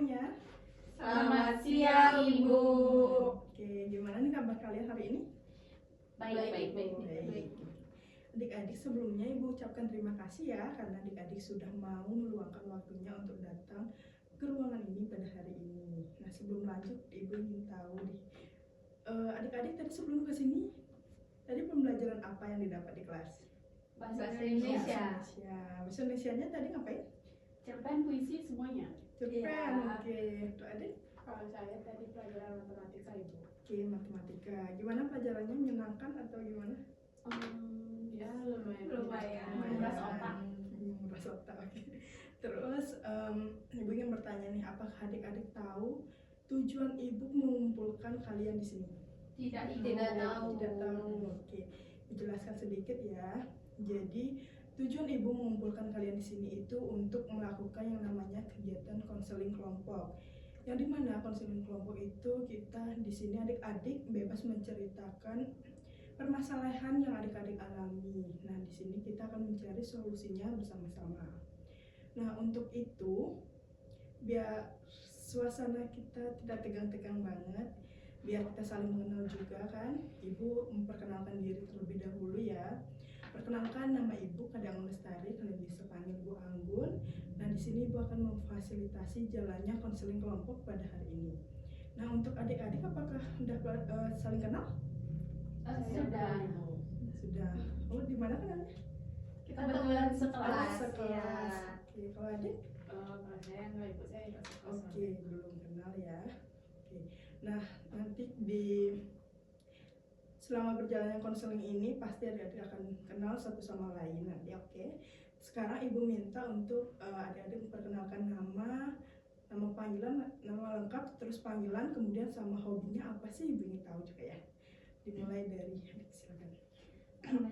semuanya. Selamat siang, Ibu. Oke, gimana nih kabar kalian hari ini? Baik. Adik-adik, sebelumnya Ibu ucapkan terima kasih ya karena adik-adik sudah mau meluangkan waktunya untuk datang ke ruangan ini pada hari ini. Nah, sebelum lanjut, Ibu ingin tahu nih, adik-adik tadi sebelum ke sini, tadi pembelajaran apa yang didapat di kelas? Bahasa Indonesia. Bahasa Indonesianya tadi ngapain? Cerpen, puisi, semuanya. Cerpen, Iya. oke. Tuh adik? Kalau saya tadi pelajaran matematika, Ibu. Oke, matematika. Gimana pelajarannya, menyenangkan atau gimana? Ya lumayan. Menguras otak. Menguras otak, oke. Terus, Ibu ingin bertanya nih, apakah adik-adik tahu tujuan Ibu mengumpulkan kalian di sini? Tidak Tidak tahu. Oke, dijelaskan sedikit ya. Jadi, tujuan Ibu mengumpulkan kalian di sini itu untuk melakukan yang namanya kegiatan konseling kelompok. Yang dimana konseling kelompok itu kita di sini adik-adik bebas menceritakan permasalahan yang adik-adik alami. Nah, di sini kita akan mencari solusinya bersama-sama. Nah, untuk itu biar suasana kita tidak tegang-tegang banget, biar kita saling mengenal juga kan, Ibu memperkenalkan diri terlebih dahulu ya. Perkenalkan, nama Ibu Kadang Lestari, kalian bisa panggil Bu Anggun. Nah, di sini Ibu akan memfasilitasi jalannya konseling kelompok pada hari ini. Nah, untuk adik-adik apakah sudah saling kenal? Sudah. Sudah. Oh, di mana kenalnya? Kita kebetulan sekelas. Sekelas. Oke, kalau adik? Kalau saya nggak, Ibu, saya nggak sekelas. Oke, belum kenal ya. Oke. Nah, nanti selama perjalanan konseling ini pasti adik-adik akan kenal satu sama lain nanti, oke? Sekarang Ibu minta untuk adik-adik memperkenalkan nama panggilan, nama lengkap, terus panggilan, kemudian sama hobinya apa sih, Ibu ingin tahu juga ya. Dimulai dari adik, silakan.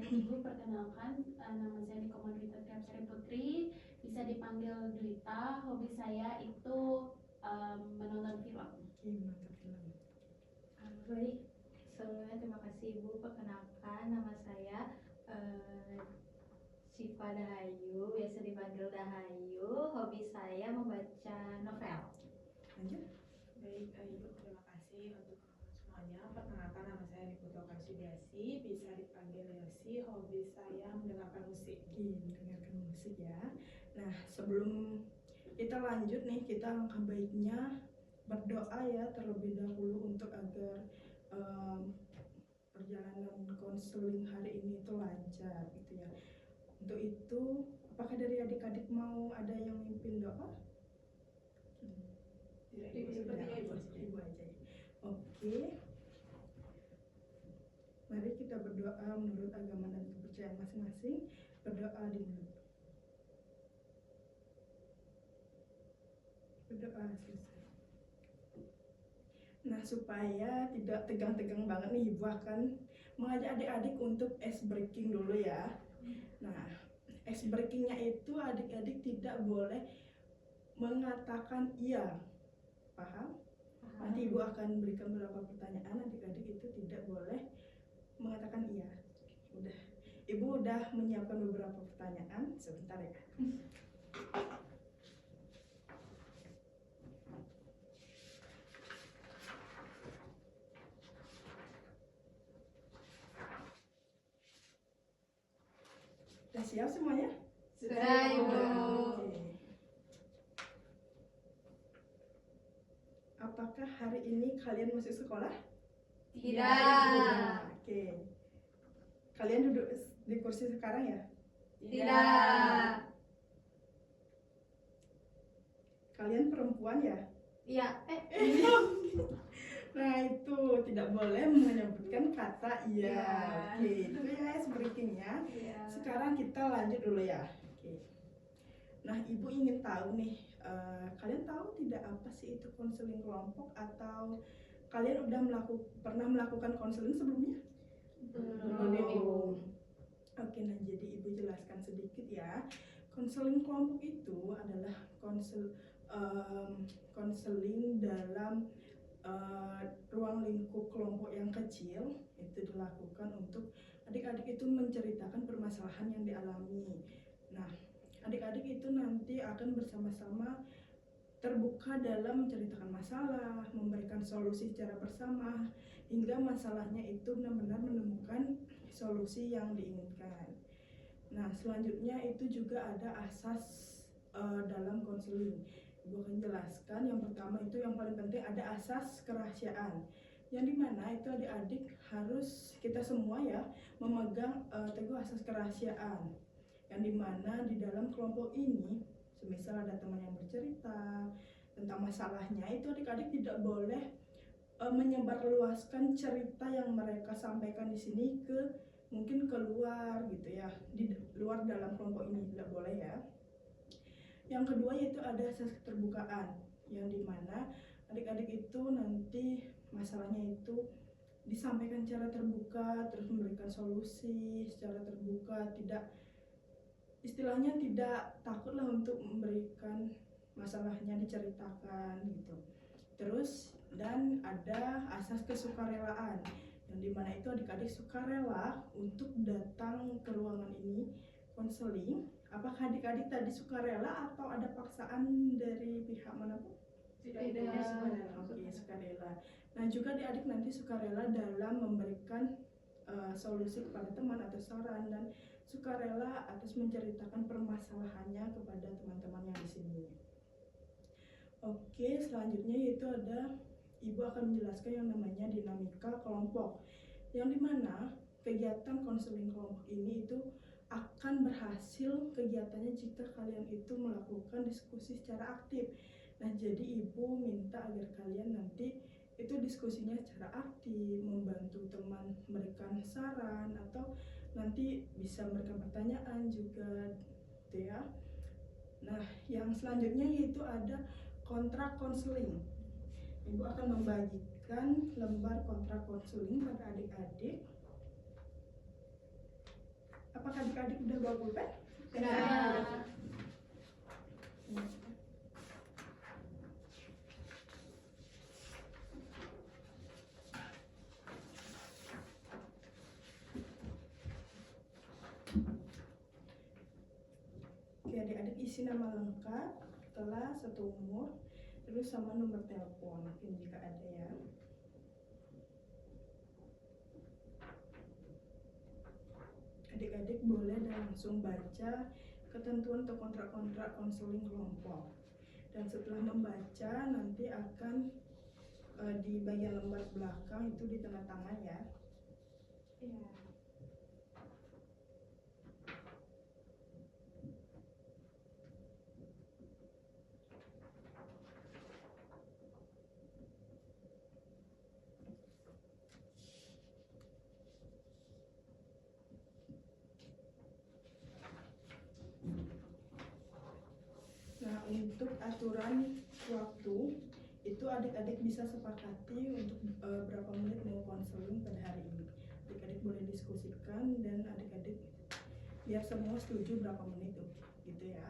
Ibu, perkenalkan, nama saya Niko Madwita Triapsari Putri, bisa dipanggil Dwita. Hobi saya itu menonton film. Oke, menonton film. Baik, sebelumnya terima kasih Ibu. Perkenalkan, nama saya Syifa Dahayu, biasa dipanggil Dahayu. Hobi saya membaca novel. Lanjut. Baik, Ibu, terima kasih untuk semuanya. Perkenalkan, nama saya Niputo Karsudiasi, bisa dipanggil Yosi. Hobi saya mendengarkan musik. Oke, mendengarkan musik ya. Nah, sebelum kita lanjut nih, kita langkah baiknya berdoa ya terlebih dahulu untuk agar perjalanan konseling hari ini itu lancar gitu ya. Untuk itu, apakah dari adik-adik mau ada yang mimpin doa? Ibu aja. Ibu aja ya. Oke. Mari kita berdoa menurut agama dan kepercayaan masing-masing. Berdoa dimulai. Berdoa selesai. Nah, supaya tidak tegang-tegang banget nih, Ibu akan mengajak adik-adik untuk ice breaking dulu ya. Nah, ice breakingnya itu adik-adik tidak boleh mengatakan iya. Paham? Nanti Ibu akan berikan beberapa pertanyaan, adik-adik itu tidak boleh mengatakan iya. Udah, Ibu udah menyiapkan beberapa pertanyaan, sebentar ya. Sudah siap semuanya? Sudah, Ibu. Oke. Apakah hari ini kalian masuk sekolah? Tidak. Oke. Kalian duduk di kursi sekarang ya? Tidak. Kalian perempuan ya? Iya. Nah, itu tidak boleh menyebutkan kata iya. Iya. Oke, itu ya ice breakingnya. Iya. Sekarang kita lanjut dulu ya. Oke. Nah, Ibu ingin tahu nih, kalian tahu tidak apa sih itu konseling kelompok, atau kalian udah pernah melakukan konseling sebelumnya? Belum. Oke, nah jadi Ibu jelaskan sedikit ya. Konseling kelompok itu adalah konseling dalam ruang lingkup kelompok yang kecil. Itu dilakukan untuk adik-adik itu menceritakan permasalahan yang dialami. Nah, adik-adik itu nanti akan bersama-sama terbuka dalam menceritakan masalah, memberikan solusi secara bersama, hingga masalahnya itu benar-benar menemukan solusi yang diinginkan. Nah, selanjutnya itu juga ada asas dalam konseling. Ibu akan jelaskan. Yang pertama itu yang paling penting ada asas kerahasiaan, yang dimana itu adik-adik harus kita semua ya memegang teguh asas kerahasiaan, yang dimana di dalam kelompok ini semisal ada teman yang bercerita tentang masalahnya, itu adik-adik tidak boleh menyebarluaskan cerita yang mereka sampaikan di sini ke mungkin keluar gitu ya, di luar dalam kelompok ini tidak boleh ya. Yang kedua yaitu ada asas keterbukaan, yang dimana adik-adik itu nanti masalahnya itu disampaikan secara terbuka, terus memberikan solusi secara terbuka, tidak istilahnya tidak takutlah untuk memberikan masalahnya diceritakan gitu. Terus dan ada asas kesukarelaan, yang dimana itu adik-adik sukarela untuk datang ke ruangan ini konseling. Apakah adik-adik tadi sukarela atau ada paksaan dari pihak manapun? Tidak. Oke, sukarela. Nah, juga adik-adik nanti sukarela dalam memberikan solusi kepada teman atau saran, dan sukarela atas menceritakan permasalahannya kepada teman-teman yang di sini. Oke, selanjutnya yaitu ada Ibu akan menjelaskan yang namanya dinamika kelompok, yang dimana kegiatan konseling kelompok ini itu akan berhasil kegiatannya jika kalian itu melakukan diskusi secara aktif. Nah, jadi Ibu minta agar kalian nanti itu diskusinya secara aktif, membantu teman memberikan saran, atau nanti bisa memberikan pertanyaan juga gitu ya. Nah, yang selanjutnya yaitu ada kontrak konseling. Ibu akan membagikan lembar kontrak konseling pada adik-adik. Apakah adik-adik udah bawa pulpen? Sudah. Oke, adik-adik isi nama lengkap, kelas, satu umur, terus sama nomor telepon mungkin jika ada ya. Adik-adik boleh langsung baca ketentuan atau kontrak-kontrak konseling kelompok. Dan setelah membaca nanti akan di bagian lembar belakang itu ditandatangan ya. Iya. Nah, untuk aturan waktu itu adik-adik bisa sepakati untuk berapa menit mau konseling pada hari ini. Adik-adik boleh diskusikan dan adik-adik biar semua setuju berapa menit tuh, gitu ya.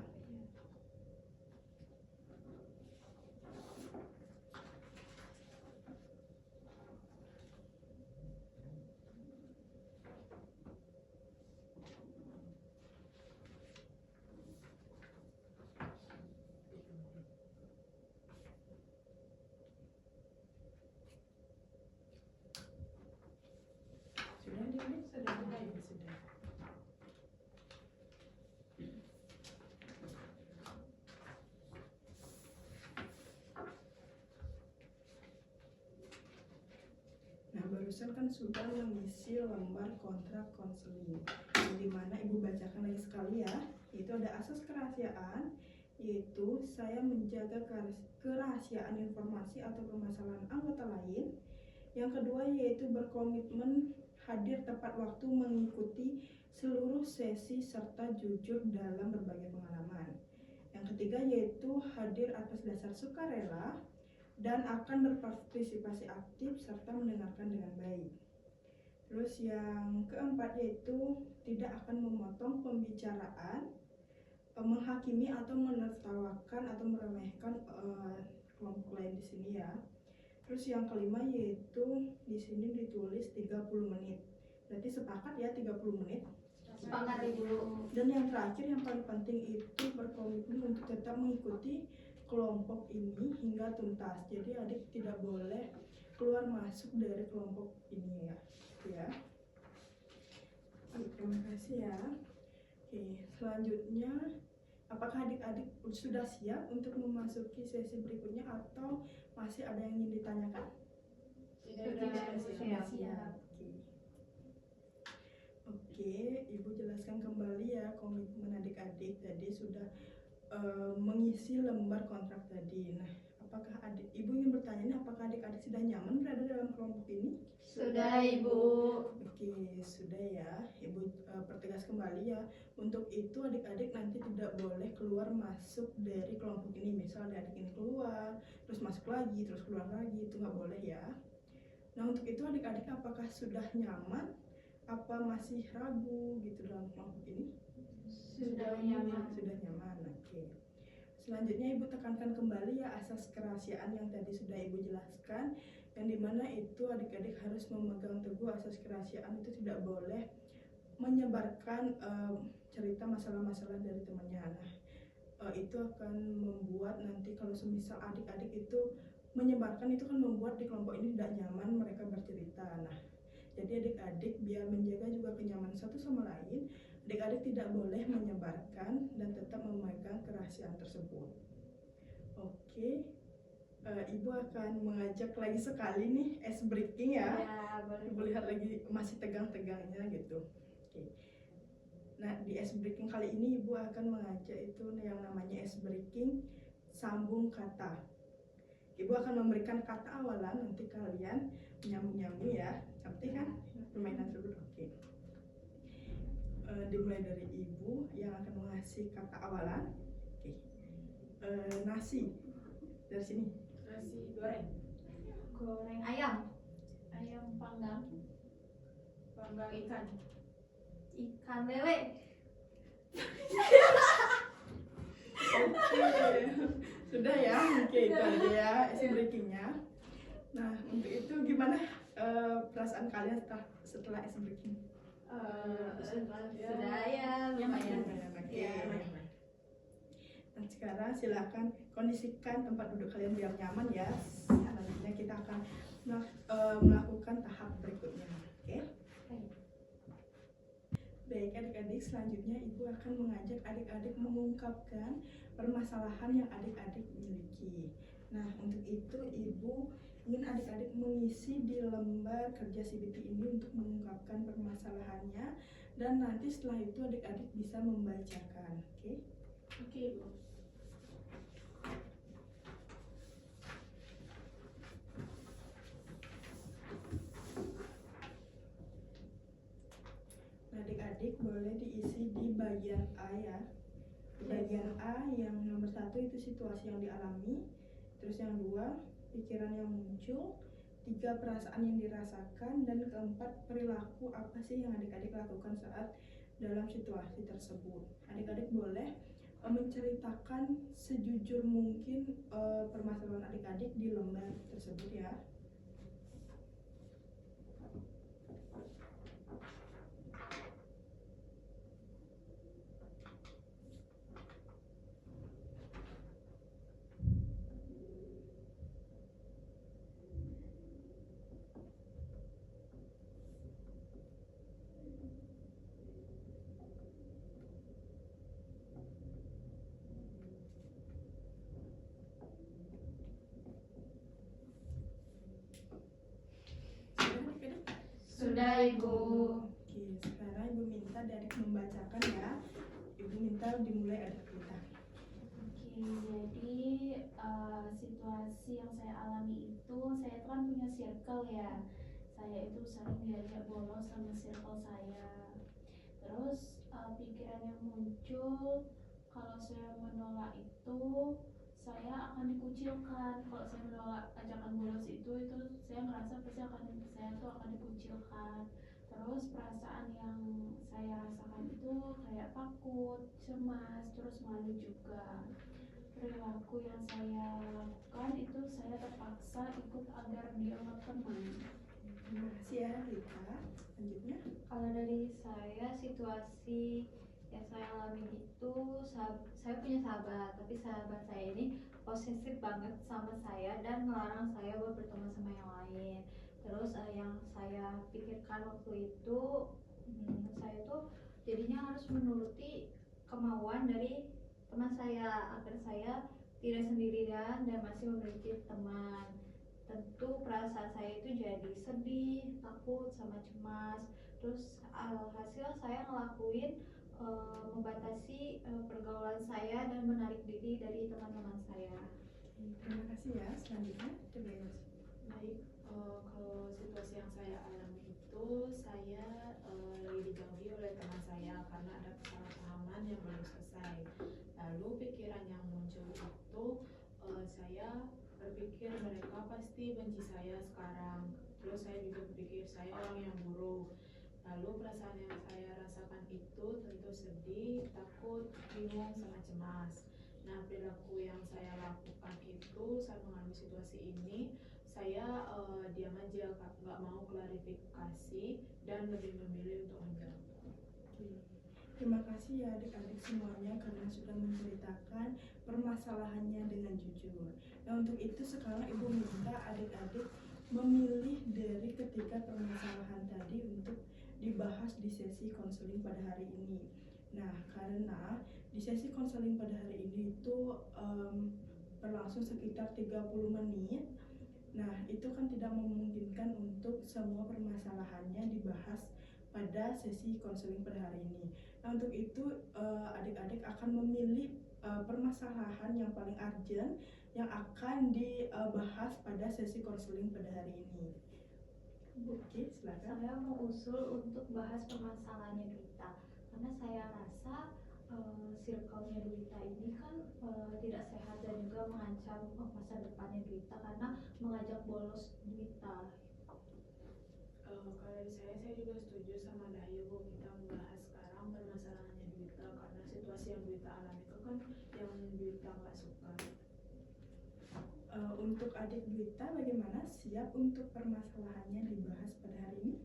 Sudah adik-adik? Sudah. Nah, barusan kan sudah mengisi lembar kontrak konseling, yang dimana Ibu bacakan lagi sekali ya. Itu ada asas kerahasiaan, yaitu saya menjaga kerahasiaan informasi atau permasalahan anggota lain. Yang kedua yaitu berkomitmen hadir tepat waktu mengikuti seluruh sesi serta jujur dalam berbagai pengalaman. Yang ketiga yaitu hadir atas dasar sukarela dan akan berpartisipasi aktif serta mendengarkan dengan baik. Terus yang keempat yaitu tidak akan memotong pembicaraan, menghakimi atau menertawakan atau meremehkan kelompok lain di sini ya. Terus yang kelima yaitu di sini ditulis 30 menit. Berarti sepakat ya 30 menit. Sepakat Ibu. Dan yang terakhir yang paling penting itu berkomitmen untuk tetap mengikuti kelompok ini hingga tuntas. Jadi adik tidak boleh keluar masuk dari kelompok ini ya. Ya. Terima kasih ya. Oke, selanjutnya apakah adik-adik sudah siap untuk memasuki sesi berikutnya atau masih ada yang ingin ditanyakan? Sudah siap. Oke, Ibu jelaskan kembali ya komitmen adik-adik tadi sudah mengisi lembar kontrak tadi. Nah, apakah Ibu ingin bertanya nih, apakah adik-adik sudah nyaman berada dalam kelompok ini? Sudah, Ibu. Oke, sudah ya. Ibu pertegas kembali ya. Untuk itu adik-adik nanti tidak boleh keluar masuk dari kelompok ini. Misalnya adik ini keluar, terus masuk lagi, terus keluar lagi, itu nggak boleh ya. Nah, untuk itu adik-adik apakah sudah nyaman? Apa masih ragu gitu dalam kelompok ini? Sudah nyaman. Sudah nyaman, oke. Selanjutnya Ibu tekankan kembali ya asas kerahasiaan yang tadi sudah Ibu jelaskan, yang dimana itu adik-adik harus memegang teguh asas kerahasiaan, itu tidak boleh menyebarkan cerita masalah-masalah dari temannya. Nah, itu akan membuat nanti kalau semisal adik-adik itu menyebarkan, itu kan membuat di kelompok ini tidak nyaman mereka bercerita. Nah, jadi adik-adik biar menjaga juga kenyamanan satu sama lain, adik-adik tidak boleh menyebarkan dan tetap memegang kerahasiaan tersebut. Oke, Ibu akan mengajak lagi sekali nih ice breaking ya. Ya, boleh. Ibu lihat lagi masih tegang-tegangnya gitu. Oke. Nah, di ice breaking kali ini Ibu akan mengajak itu yang namanya ice breaking sambung kata. Ibu akan memberikan kata awalan, nanti kalian nyambung-nyambung ya. Ngerti kan permainan tersebut? Oke. Dimulai dari Ibu yang akan mengasih kata awalan. Oke. Nasi. Dari sini. Nasi goreng. Goreng ayam. Ayam panggang. Panggang ikan. Ikan lele. Oke. Sudah ya, oke itu aja ya ice breakingnya. Nah, untuk itu gimana perasaan kalian setelah ice breaking? Sudah ya, lumayan. Oke. Ya. Dan sekarang silakan kondisikan tempat duduk kalian biar nyaman ya. Selanjutnya kita akan melakukan tahap berikutnya. Oke? Baik adik-adik, selanjutnya Ibu akan mengajak adik-adik mengungkapkan permasalahan yang adik-adik miliki. Nah, untuk itu Ibu ingin adik-adik mengisi di lembar kerja CBT ini untuk mengungkapkan permasalahannya, dan nanti setelah itu adik-adik bisa membacakan. Oke? Oke, Bu. Nah, adik-adik boleh diisi di bagian A ya. Di bagian A yang nomor 1 itu situasi yang dialami, terus yang 2 pikiran yang muncul, 3 perasaan yang dirasakan, dan keempat perilaku apa sih yang adik-adik lakukan saat dalam situasi tersebut. Adik-adik boleh menceritakan sejujur mungkin permasalahan adik-adik di lembar tersebut ya. Sudah, Ibu. Oke, sekarang Ibu minta adik membacakan ya. Ibu minta dimulai adik kita. Oke, jadi situasi yang saya alami itu, saya kan punya circle ya. Saya itu sering diajak bolos sama circle saya. Terus pikiran yang muncul, kalau saya menolak itu, saya akan dikucilkan. Kalau saya menolak ajakan bolos itu saya ngerasa pasti saya tuh akan dikucilkan. Terus perasaan yang saya rasakan itu kayak takut, cemas, terus malu juga. Perilaku yang saya lakukan itu saya terpaksa ikut agar dianggap teman. Terima kasih ya Rita. Selanjutnya. Kalau dari saya, situasi Yang saya alami itu, saya punya sahabat, tapi sahabat saya ini posesif banget sama saya dan melarang saya buat berteman sama yang lain. Terus yang saya pikirkan waktu itu, saya tuh jadinya harus menuruti kemauan dari teman saya agar saya tidak sendirian dan masih memiliki teman. Tentu perasaan saya itu jadi sedih, takut, sama cemas. Terus hasil saya ngelakuin membatasi pergaulan saya dan menarik diri dari teman-teman saya. Terima kasih ya. Selanjutnya, coba ya. Baik, kalau situasi yang saya alami itu saya lagi dijauhi oleh teman saya karena ada kesalahpahaman yang belum selesai. Lalu pikiran yang muncul itu saya berpikir mereka pasti benci saya sekarang. Terus saya juga berpikir saya orang yang buruk. Lalu perasaan yang saya rasakan itu tentu sedih, takut, bingung, sama cemas. Nah, perilaku yang saya lakukan itu saat mengalami situasi ini, saya diam aja, nggak mau klarifikasi dan lebih memilih untuk menjauh. Terima kasih ya adik-adik semuanya karena sudah menceritakan permasalahannya dengan jujur. Nah, untuk itu sekarang Ibu minta adik-adik memilih dari ketiga permasalahan tadi untuk dibahas di sesi konseling pada hari ini. Nah, karena di sesi konseling pada hari ini itu berlangsung sekitar 30 menit. Nah, itu kan tidak memungkinkan untuk semua permasalahannya dibahas pada sesi konseling pada hari ini. Nah, untuk itu adik-adik akan memilih permasalahan yang paling urgent yang akan dibahas pada sesi konseling pada hari ini. Oke, silakan. Saya mau usul untuk bahas permasalahannya Duita, karena saya rasa circle-nya Duita ini kan tidak sehat dan juga mengancam masa depannya Duita karena mengajak bolos Duita. Kalau dari saya juga setuju sama Dahyu Bu, kita membahas sekarang permasalahannya Duita karena situasi yang Duita alami itu kan yang Duita nggak suka. Untuk adik Duita bagaimana, siap untuk permasalahannya dibahas pada hari ini?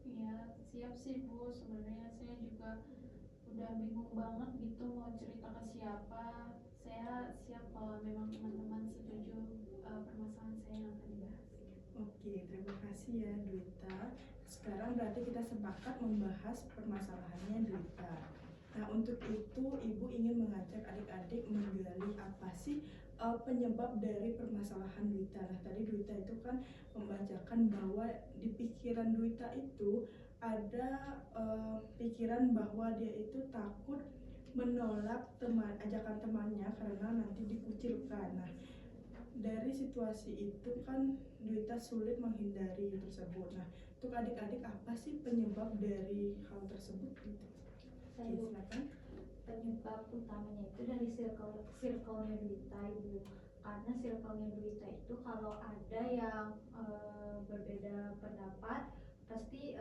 Ya siap sih Bu, sebenarnya saya juga udah bingung banget gitu mau cerita ke siapa. Saya siap kalau memang teman-teman setuju permasalahan saya yang akan dibahas. Oke, terima kasih ya Duita. Sekarang berarti kita sepakat membahas permasalahannya Duita. Nah, untuk itu Ibu ingin mengajak adik-adik menggali apa sih penyebab dari permasalahan Duita. Nah, tadi Duita itu kan membacakan bahwa di pikiran Duita itu ada pikiran bahwa dia itu takut menolak ajakan temannya karena nanti dikucilkan. Nah, dari situasi itu kan Duita sulit menghindari tersebut. Nah, untuk adik-adik apa sih penyebab dari hal tersebut gitu? Saya Oke, silakan. penyebab utamanya itu dari circle-nya Duita Ibu, karena circle-nya Duita itu kalau ada yang berbeda pendapat pasti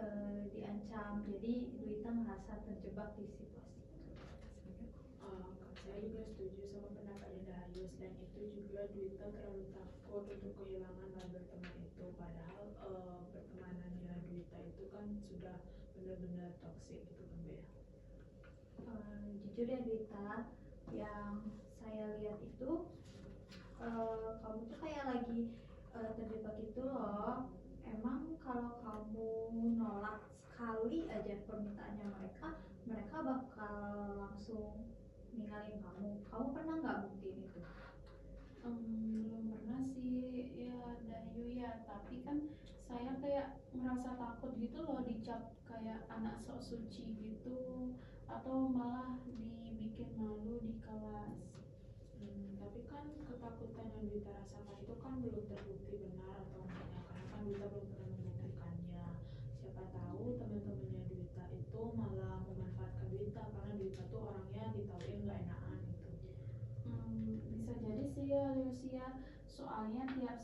diancam, jadi Duita merasa terjebak di situasi itu. Saya juga setuju sama pendapatnya Dahyu. Selain itu juga Duita terlalu takut untuk kehilangan label teman itu, padahal pertemanannya Duita itu kan sudah benar-benar toksik gitu kan Bea. Jujur ya Duita, yang saya lihat itu kamu tuh kayak lagi terjebak itu loh. Emang kalau kamu nolak sekali aja permintaannya mereka bakal langsung ninggalin kamu. Kamu pernah nggak buktiin itu? Belum pernah sih ya Dahyu ya, tapi kan saya kayak merasa takut gitu loh dicap kayak anak sok suci gitu, atau malah dibikin malu di kelas. Tapi kan ketakutan yang Duita rasakan itu kan belum terbukti benar atau enggaknya, karena kan Duita belum pernah membuktikannya. Siapa tahu teman-temannya Duita itu malah memanfaatkan Duita karena Duita tuh orangnya ditauin nggak enakan gitu. Bisa jadi sih ya Lucia, soalnya tiap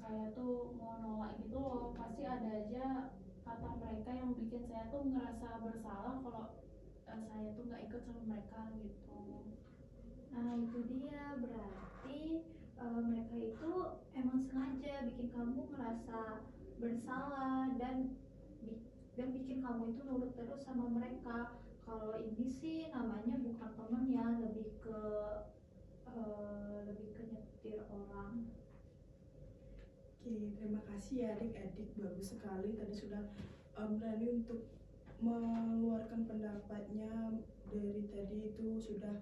saya tuh mau nolak gitu loh, pasti ada aja kata mereka yang bikin saya tuh ngerasa bersalah kalau saya tuh nggak ikut sama mereka gitu. Nah itu dia, berarti mereka itu emang sengaja bikin kamu ngerasa bersalah dan bikin kamu itu nurut terus sama mereka. Kalau ini sih namanya bukan teman ya, lebih ke nyetir orang. Oke, terima kasih ya adik-adik, bagus sekali tadi sudah berani untuk mengeluarkan pendapatnya. Dari tadi itu sudah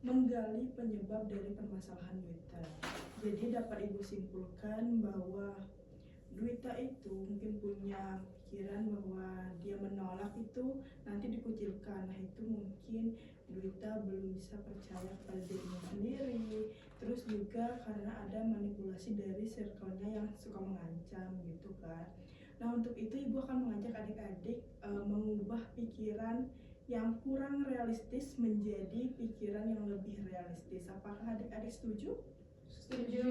menggali penyebab dari permasalahan Dwita. Jadi dapat ibu simpulkan bahwa Dwita itu mungkin punya pikiran bahwa dia menolak itu nanti dikucilkan. Nah itu mungkin Dwita belum bisa percaya kepada dirinya sendiri. Terus juga karena ada manipulasi dari circle-nya yang suka mengancam gitu kan. Nah untuk itu ibu akan mengajak adik-adik mengubah pikiran yang kurang realistis menjadi pikiran yang lebih realistis. Apakah adik-adik setuju? Setuju.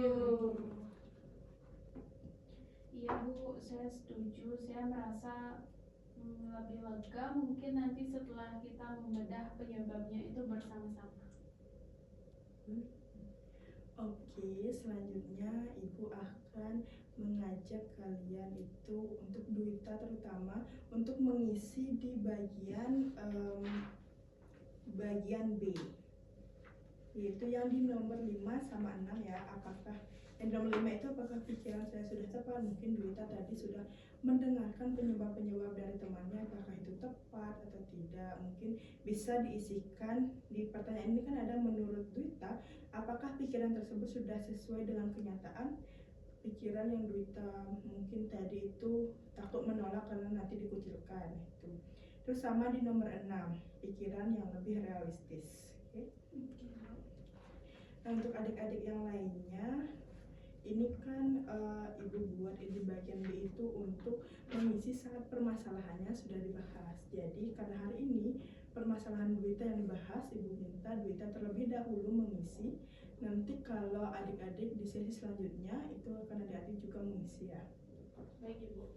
Iya Bu, saya setuju. Saya merasa lebih lega mungkin nanti setelah kita membedah penyebabnya itu bersama-sama. Oke, selanjutnya ibu akan mengajak kalian itu untuk Dwita terutama untuk mengisi di bagian B, yaitu yang di nomor 5 sama 6 ya. Apakah yang di nomor 5 itu apakah pikiran saya sudah tepat? Mungkin Dwita tadi sudah mendengarkan penyebab-penyebab dari temannya, apakah itu tepat atau tidak. Mungkin bisa diisikan di pertanyaan ini kan ada menurut Dwita, apakah pikiran tersebut sudah sesuai dengan kenyataan? Pikiran yang Dwita mungkin tadi itu takut menolak karena nanti dikucilkan itu. Terus sama di nomor 6, pikiran yang lebih realistis. Oke. Nah untuk adik-adik yang lainnya, ini kan ibu buat di bagian B itu untuk mengisi saat permasalahannya sudah dibahas. Jadi karena hari ini permasalahan Dwita yang dibahas, ibu minta Dwita terlebih dahulu mengisi. Nanti kalau adik-adik di sesi selanjutnya itu akan adik-adik juga mengisi ya. Baik Ibu.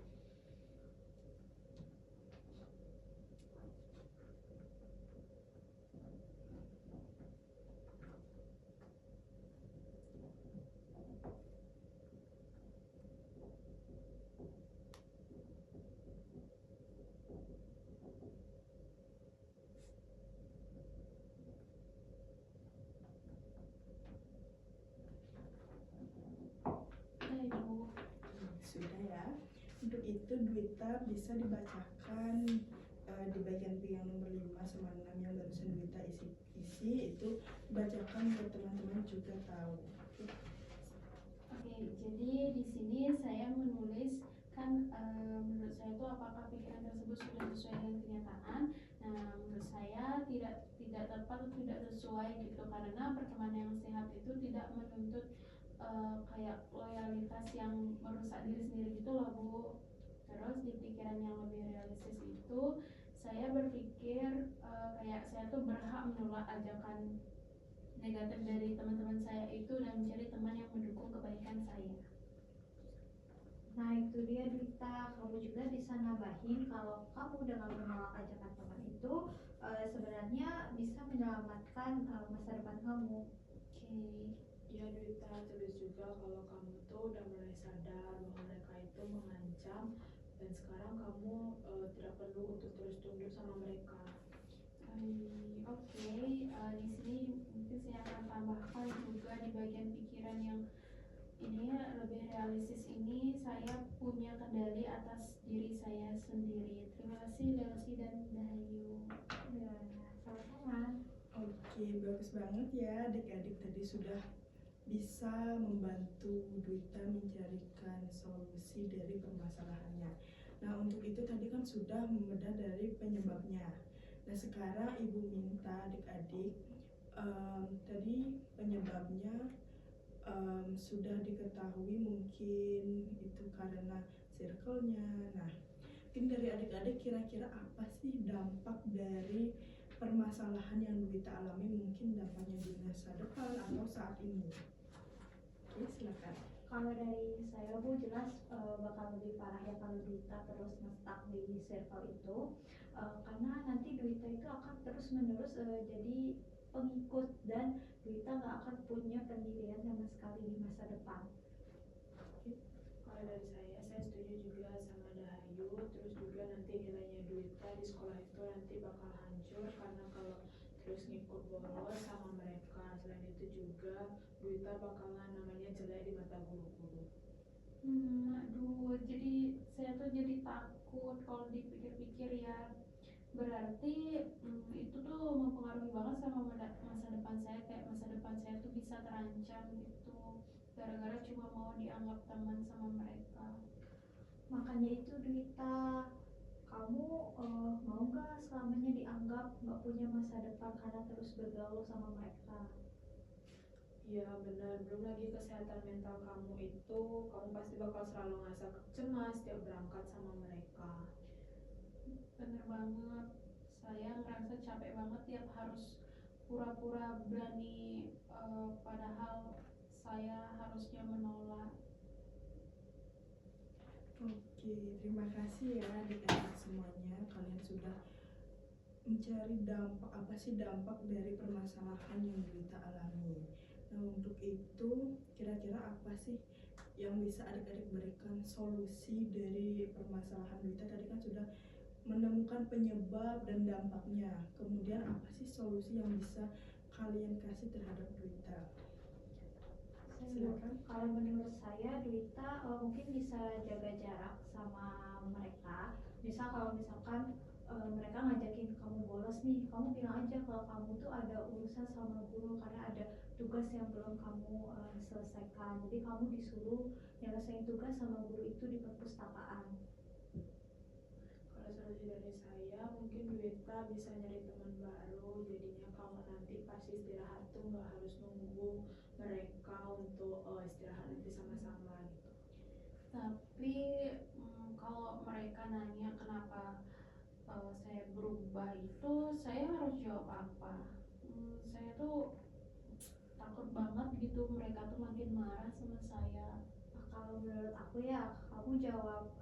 Ibu. Sudah ya. Untuk itu Dwita bisa dibacakan di bagian B yang nomor 5 sama 6 yang barusan Dwita isi itu bacakan biar teman-teman juga tahu. Oke, jadi di sini saya menulis kan menurut saya itu apakah pikiran tersebut sudah sesuai dengan kenyataan. Nah, menurut saya tidak tepat atau tidak sesuai gitu, karena pertemanan yang sehat itu tidak menuntut kayak loyalitas yang merusak diri sendiri gitu loh Bu. Terus di pikiran yang lebih realistis itu saya berpikir kayak saya tuh berhak menolak ajakan negatif dari teman-teman saya itu dan mencari teman yang mendukung kebaikan saya. Nah itu dia Dita, kamu juga bisa nambahin kalau kamu dengan menolak ajakan teman itu sebenarnya bisa menyelamatkan masa depan kamu. Oke. Ya Dwita, terus juga kalau kamu tuh udah mulai sadar bahwa mereka itu mengancam dan sekarang kamu tidak perlu untuk terus tunduk sama mereka. Oke, di sini mungkin saya akan tambahkan juga di bagian pikiran yang ini lebih realistis ini, saya punya kendali atas diri saya sendiri. Terima kasih Lelsi dan Dahayu. Ya, sama-sama. Oke, bagus banget ya adik-adik tadi sudah bisa membantu Dwita mencarikan solusi dari permasalahannya. Nah untuk itu tadi kan sudah membedah dari penyebabnya. Nah sekarang ibu minta adik-adik tadi penyebabnya sudah diketahui, mungkin itu karena circle-nya. Nah mungkin dari adik-adik kira-kira apa sih dampak dari permasalahan yang Dwita alami, mungkin dampaknya di masa depan atau saat ini? Oke, silakan. Kalau dari saya Bu jelas bakal lebih parah ya kalau Dita terus ngestak di circle itu, karena nanti Dita itu akan terus menerus jadi pengikut dan Dita nggak akan punya pendirian sama sekali di masa depan. Kalau dari saya setuju juga sama Dahayu. Terus juga nanti nilainya Dwita di sekolah itu nanti bakal bolos sama mereka. Selain itu juga Duita bakalan namanya jelek di mata guru-guru. Aduh, jadi saya tuh jadi takut kalau dipikir-pikir ya. Berarti itu tuh mempengaruhi banget sama masa depan saya, kayak masa depan saya tuh bisa terancam gitu. Gara-gara cuma mau dianggap teman sama mereka. Makanya itu Duita, kamu mau gak selamanya dianggap gak punya masa depan karena terus bergaul sama mereka? Iya benar, belum lagi kesehatan mental kamu itu, kamu pasti bakal selalu ngerasa cemas tiap berangkat sama mereka. Bener banget, saya ngerasa capek banget tiap harus pura-pura berani, padahal saya harusnya menolak. Oke, terima kasih ya adik-adik semuanya. Kalian sudah mencari dampak apa sih dampak dari permasalahan yang Duita alami. Nah, untuk itu kira-kira apa sih yang bisa adik-adik berikan solusi dari permasalahan Duita? Tadi kan sudah menemukan penyebab dan dampaknya. Kemudian apa sih solusi yang bisa kalian kasih terhadap Duita? Silakan. Kalau menurut saya Duita mungkin bisa jaga jarak sama mereka. Misal kalau misalkan mereka ngajakin kamu bolos nih, kamu bilang aja kalau kamu tuh ada urusan sama guru karena ada tugas yang belum kamu selesaikan. Jadi kamu disuruh nyelesain tugas sama guru itu di perpustakaan. Kalau solusi dari saya, mungkin Duita bisa nyari teman baru, jadinya kamu nanti pas istirahat tuh nggak harus nunggu mereka untuk istirahat nanti sama-sama gitu. Tapi kalau mereka nanya kenapa saya berubah itu, saya harus jawab apa? Saya tuh takut banget gitu mereka tuh makin marah sama saya. Kalau menurut aku ya, kamu jawab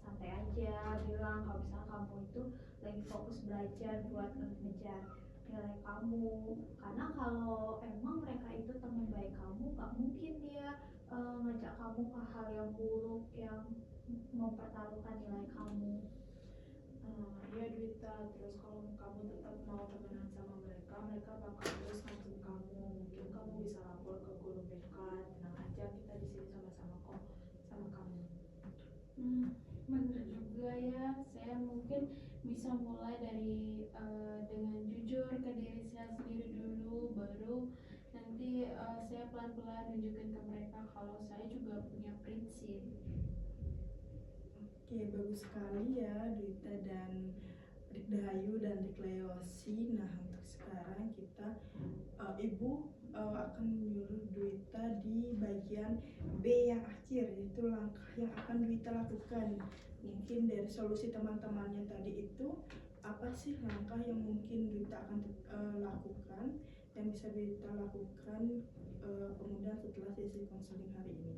santai aja, bilang kalau misalnya kamu itu lagi fokus belajar buat ngejar nilai kamu. Karena kalau emang mereka itu teman baik kamu, gak mungkin dia ngajak kamu ke hal yang buruk yang mempertaruhkan nilai kamu. Iya Duita, terus kalau kamu tetap mau temenan sama mereka, mereka bakal terus ngancem kamu. Mungkin kamu bisa lapor ke guru BK, tenang aja kita di sini sama-sama kok sama kamu. Bener juga ya, saya mungkin bisa mulai dari dengan jujur ke diri saya sendiri dulu, baru nanti saya pelan-pelan nunjukin ke mereka kalau saya juga punya prinsip. Oke, bagus sekali ya Duita dan Dik Dahayu dan Dik Leosi. Nah, untuk sekarang kita Ibu akan menyuruh Duita di bagian B yang akhir, yaitu langkah yang akan Duita lakukan. Mungkin dari solusi teman-temannya tadi itu, apa sih langkah yang mungkin Duita akan lakukan, yang bisa Duita lakukan kemudian setelah sesi konseling hari ini?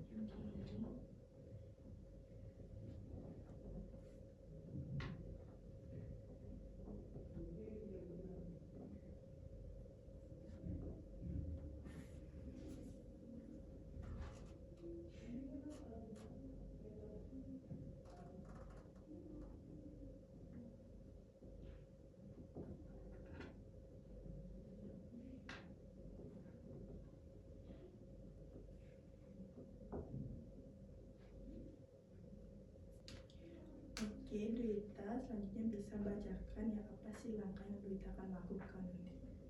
Oke, Duita selanjutnya bisa bacakan ya apa sih langkah yang Duita akan lakukan.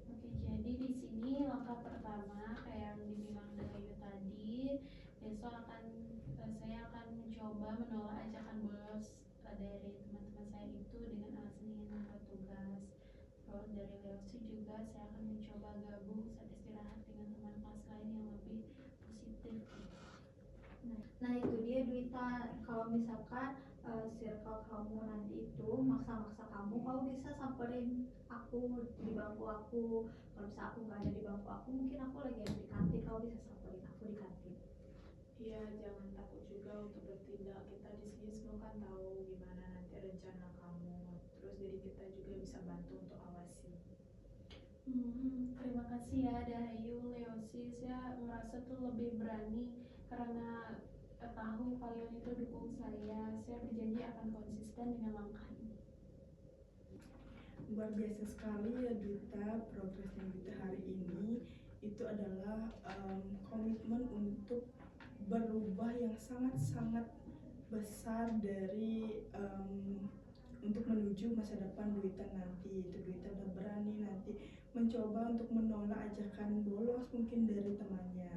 Oke, jadi di sini langkah pertama kayak yang dibilang Dayu tadi, besok saya akan mencoba menolak ajakan bolos dari teman-teman saya itu dengan alasan ingin membuat tugas. Terus dari Leosi juga saya akan mencoba gabung saat istirahat dengan teman kelas lain yang lebih positif. Nah itu dia Duita, kalau misalkan circle kamu nanti itu maksa-maksa kamu bisa samperin aku di bangku aku. Kalau misalnya aku nggak ada di bangku aku, mungkin aku lagi ada di kantin, kamu bisa samperin aku di kantin. Iya, jangan takut juga untuk bertindak. Kita di sini semua kan tahu gimana nanti rencana kamu. Terus jadi kita juga bisa bantu untuk awasi. Terima kasih ya Dahayu, Leosi. Saya merasa tuh lebih berani karena tahu kalian itu dukung saya. Saya berjanji akan konsisten dengan langkah ini. luar biasa sekali ya Duta, progresnya Duta hari ini itu adalah komitmen untuk berubah yang sangat-sangat besar dari untuk menuju masa depan Duita nanti. Itu Duita udah berani nanti mencoba untuk menolak ajakan bolos mungkin dari temannya.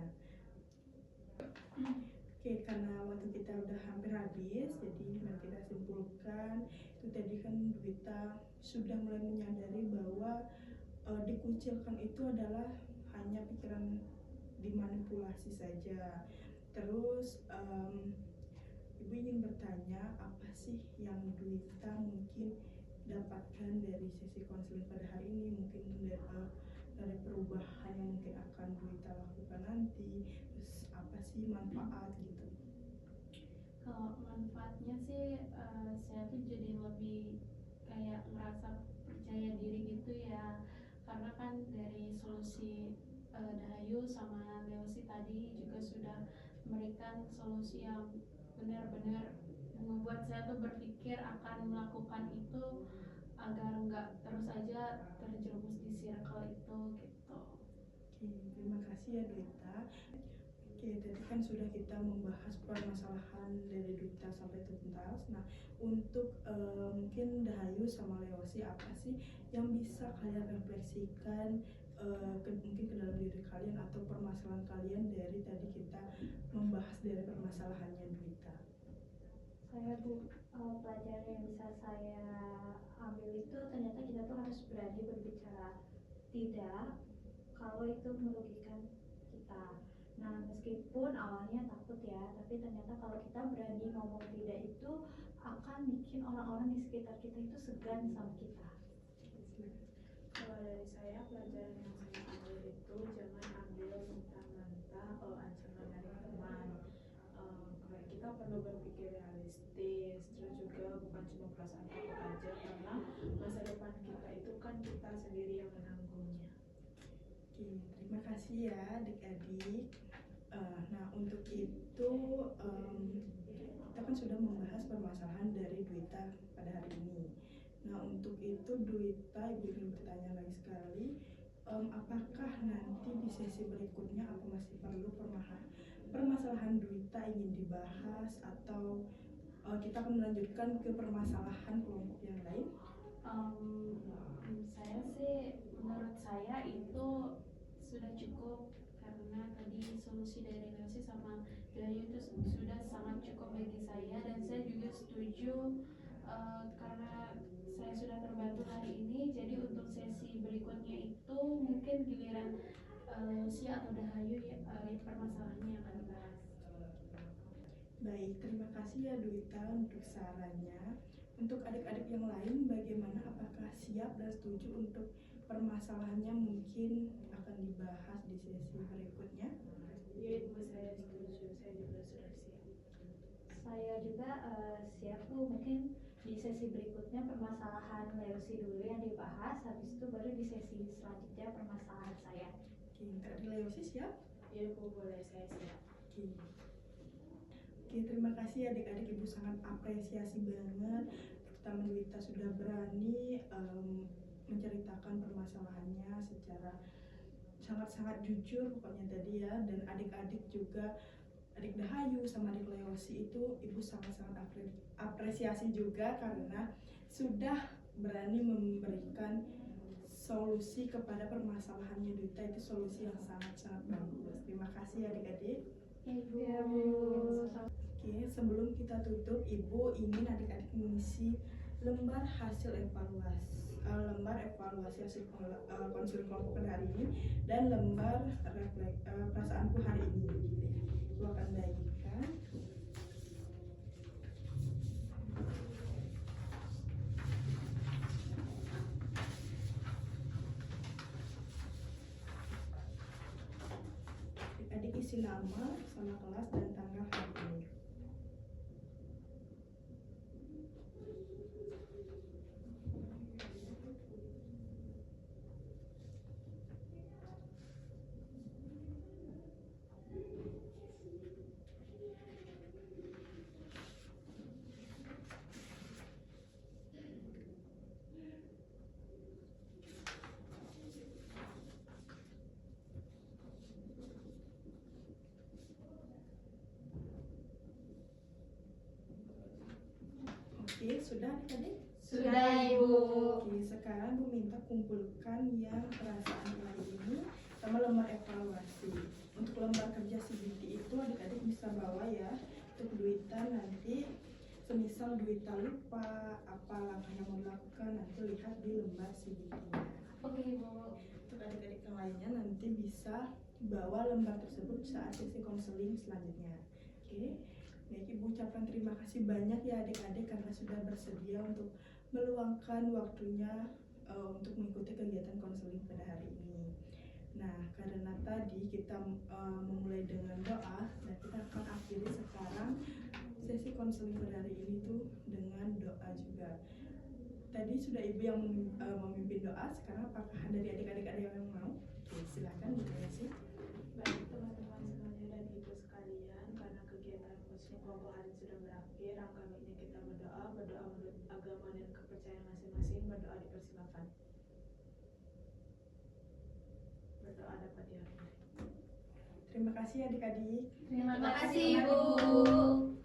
Oke, karena waktu kita udah hampir habis, jadi mari kita simpulkan. Itu tadi kan Duita sudah mulai menyadari bahwa dikucilkan itu adalah hanya pikiran dimanipulasi saja. Terus Ibu ingin bertanya, apa sih yang Duita mungkin dapatkan dari sesi konseling pada hari ini, mungkin dari perubahan yang mungkin akan Duita lakukan nanti, terus apa sih manfaat gitu? Kalau manfaatnya sih saya tuh jadi lebih kayak ngerasa percaya diri gitu ya, karena kan dari solusi Dahayu sama Leosi tadi juga sudah memberikan solusi yang benar-benar membuat saya tuh berpikir akan melakukan itu agar nggak terus aja terjerumus di circle itu gitu. Oke, terima kasih ya Duita. Oke, tadi kan sudah kita membahas permasalahan dari Duita sampai tuntas. Nah, untuk mungkin Dahayu sama Leosi, apa sih yang bisa kalian refleksikan mungkin ke dalam diri kalian atau permasalahan kalian dari tadi kita membahas dari permasalahannya Duita? Saya pelajaran yang bisa saya ambil itu ternyata kita tuh harus berani berbicara tidak kalau itu merugikan kita. Nah, meskipun awalnya takut ya, tapi ternyata kalau kita berani ngomong tidak itu akan bikin orang-orang di sekitar kita itu segan sama kita. Kalau dari saya, pelajaran yang saya ambil itu jangan ambil mentah-mentah ancaman dari teman. Kayak kita perlu berpikir realistis, terus juga bukan cuma perasaan takut aja, karena masa depan kita itu kan kita sendiri yang menanggungnya. Oke, terima kasih ya adik-adik. Nah, untuk itu kita kan sudah membahas permasalahan dari Duita pada hari ini. Nah, untuk itu Duita, Ibu ingin bertanya lagi sekali, apakah nanti di sesi berikutnya apa masih perlu permasalahan Duita ingin dibahas atau kita akan melanjutkan ke permasalahan kelompok yang lain? Saya sih, menurut saya itu sudah cukup, karena tadi solusi dari Leosi sama Dahayu itu sudah sangat cukup bagi saya, dan saya juga setuju karena saya sudah terbantu hari ini. Jadi untuk sesi berikutnya itu mungkin giliran Leosi atau Dahayu permasalahannya yang akan dibahas. Baik, terima kasih ya Duita untuk sarannya. Untuk adik-adik yang lain bagaimana, apakah siap dan setuju untuk permasalahannya mungkin akan dibahas di sesi berikutnya? Iya Ibu, saya setuju, saya juga sudah siap. Saya juga siap Bu, mungkin di sesi berikutnya permasalahan Leosi dulu yang dibahas, habis itu baru di sesi selanjutnya permasalahan saya. Oke, Kak Leosi siap? Iya Bu, boleh, saya siap. Oke. Oke, terima kasih adik-adik, Ibu sangat apresiasi banget. Terutama Duita sudah berani menceritakan permasalahannya secara sangat-sangat jujur pokoknya tadi ya. Dan adik-adik juga, adik Dahayu sama adik Leosi itu Ibu sangat-sangat apresiasi juga karena sudah berani memberikan solusi kepada permasalahannya Duita. Itu solusi yang sangat-sangat bagus. Terima kasih adik-adik. Ya Bu. Oke, sebelum kita tutup, Ibu ingin adik-adik mengisi lembar hasil evaluasi, hasil konseling kelompok pada hari ini dan lembar perasaanku hari ini. Ibu akan bagikan. Adik isi nama sama kelas dan tanggal hari ini. Oke, sudah adik-adik? Sudah, Ibu. Oke, sekarang Bu minta kumpulkan yang perasaan hari ini sama lembar evaluasi. Untuk lembar kerja CBT itu adik-adik bisa bawa ya. Untuk Duita nanti, semisal Duita lupa apa langkah yang mau dilakukan, nanti lihat di lembar CBT-nya. Oke, Ibu. Untuk adik-adik yang lainnya nanti bisa bawa lembar tersebut saat sesi konseling selanjutnya. Oke, baik, Ibu ucapkan terima kasih banyak ya adik-adik karena sudah bersedia untuk meluangkan waktunya untuk mengikuti kegiatan konseling pada hari ini. Nah, karena tadi kita memulai dengan doa dan kita akan akhiri sekarang sesi konseling pada hari ini tuh dengan doa juga. Tadi sudah Ibu yang memimpin doa, sekarang apakah dari adik-adik ada yang mau? Oke, silakan Bu Desi. Baik teman-teman semuanya dan ibu sekalian, karena kegiatan konseling kelompok hari sudah berakhir, angka baiknya kita berdoa menurut agama dan kepercayaan masing-masing. Berdoa dipersilakan. Berdoa dapat diakhiri. Terima kasih adik-adik. Terima Terima kasih, Ibu. Ibu.